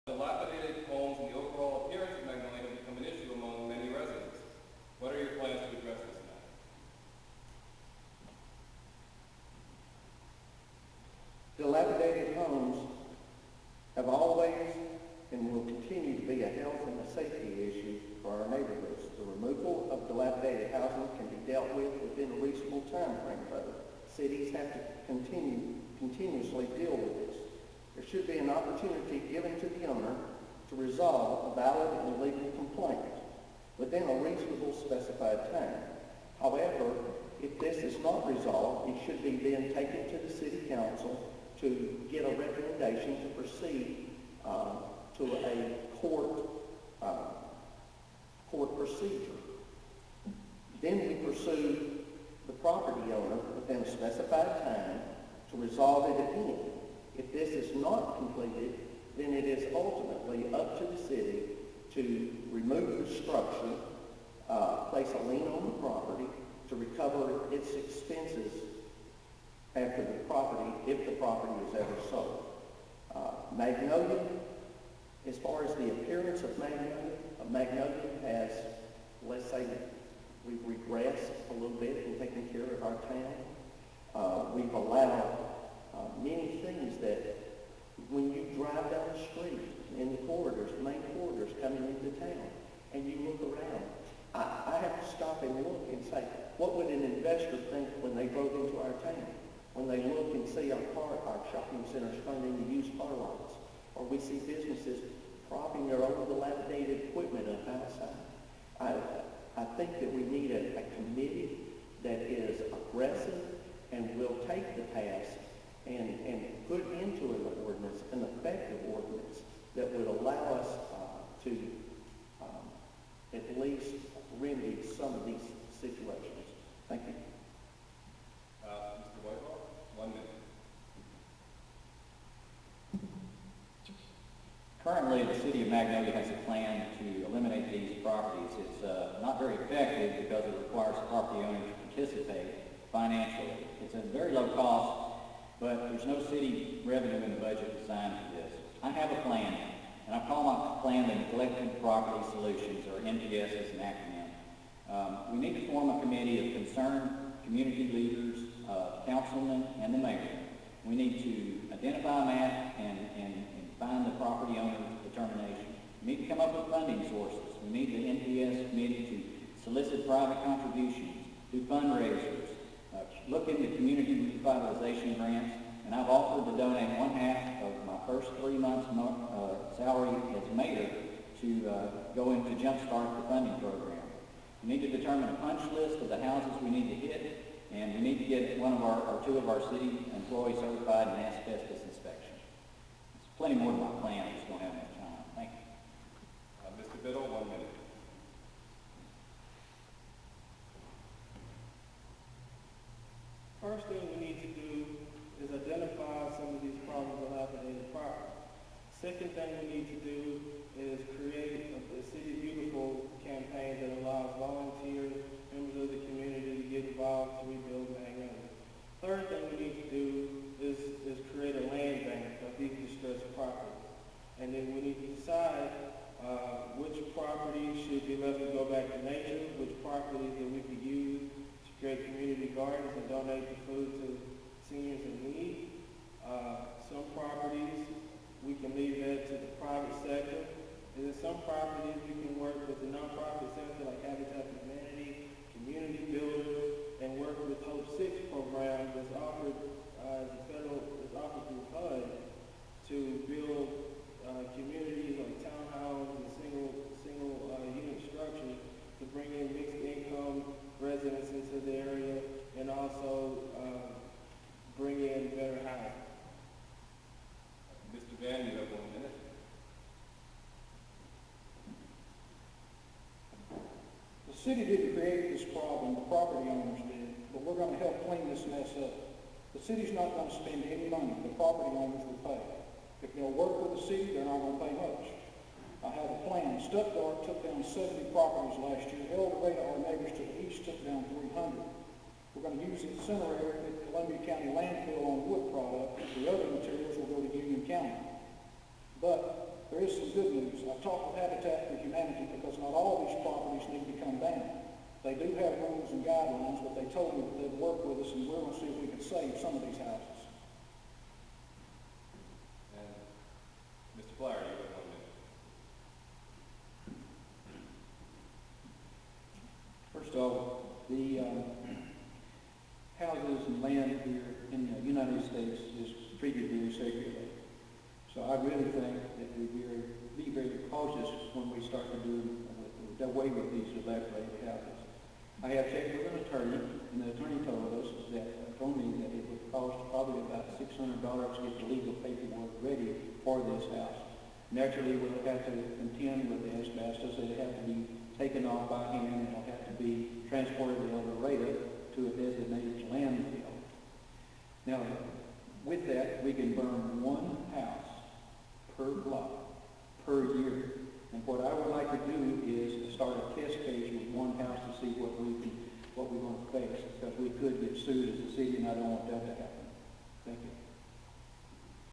Dilapidated homes and the overall appearance of Magnolia have become an issue among many residents. What are your plans to address this matter? Dilapidated homes have always and will continue to be a health and a safety issue for our neighborhoods. The removal of dilapidated housing can be dealt with within a reasonable time frame, though. Cities have to continuously deal with this. There should be an opportunity given to the owner to resolve a valid and legal complaint within a reasonable specified time. However, if this is not resolved, it should be then taken to the city council to get a recommendation to proceed to a court procedure. Then we pursue the property owner within a specified time to resolve it again. If this is not completed, then it is ultimately up to the city to remove the structure, place a lien on the property to recover its expenses after the property, if the property is ever sold. Magnolia, as far as the appearance of Magnolia has, let's say, we've regressed a little bit in taking care of our town. We've allowed many things that when you drive down the street in the corridors, the main corridors coming into town, and you look around, I have to stop and look and say, what would an investor think when they drove into our town? When they look and see our shopping centers turned into used car lots, or we see businesses propping their own dilapidated equipment up outside. I think that we need a committee that is aggressive and will take the task and put into an ordinance, an effective ordinance that would allow us to at least remedy some of these situations. Thank you. Mr. Whitehall, 1 minute. Currently, the city of Magnolia has a plan to eliminate these properties. It's not very effective because it requires the property owner to participate financially. It's a very low cost, but there's no city revenue in the budget designed for this. I have a plan, and I call my plan the Neglected Property Solutions, or NPS as an acronym. We need to form a committee of concerned community leaders, councilmen, and the mayor. We need to identify a map and find the property owner's determination. We need to come up with funding sources. We need the NPS committee to solicit private contributions, do fundraisers, look into community revitalization grants, and I've offered to donate 1/2 of my first 3 months' salary as mayor to go into jumpstart the funding program. We need to determine a punch list of the houses we need to hit, and we need to get one of or two of our city employees certified in asbestos inspection. It's plenty more to my plan. I just don't have enough time. Thank you. Mr. Biddle, 1 minute. First thing we need to do is identify some of these problems that happen in the property. Second thing we need to do is create a City Beautiful campaign that allows volunteers, members of the community to get involved to rebuild Magnolia. Third thing we need to do is create a land bank of these distressed properties. And then we need to decide which properties should be left to go back to nature, which properties that we could use to create community gardens and donate the food to seniors in need. Some properties we can leave that to the private sector. And then some properties we can work with the nonprofit sector like Habitat for Humanity, community builders, and work with Hope 6 program that's offered through HUD to build communities like townhouses and single unit structures to bring in mixed income residents into the area and also bring in better housing. Mr. Van, you have 1 minute. The city didn't create this problem, the property owners did, but we're going to help clean this mess up. The city's not going to spend any money, the property owners will pay. If they'll work with the city, they're not going to pay much. I have a plan. Stuttgart took down 70 properties last year. El Dorado, our neighbors to the east, took down 300. We're going to use the incinerator at Columbia County landfill on wood products. The other materials will go to Union County. But there is some I've talked with Habitat for Humanity because not all these properties need to come down. They do have rules and guidelines, but they told me that they'd work with us, and we're going to see if we can save some of these houses. And Mr. Flower, you have 1 minute. First of all, the houses and land here in the United States is treated very sacredly. So I really think that we be very cautious when we start to do away with these dilapidated houses. I have checked with an attorney, and the attorney told me that it would cost probably about $600 to get the legal paperwork ready for this house. Naturally, we'll have to contend with the asbestos. It'll have to be taken off by hand, and it'll have to be transported to El Dorado to a designated landfill. Now, with that, we can burn one house per block, per year. And what I would like to do is start a test case with one house to see what we're going to face, because we could get sued as a city, and I don't want that to happen. Thank you.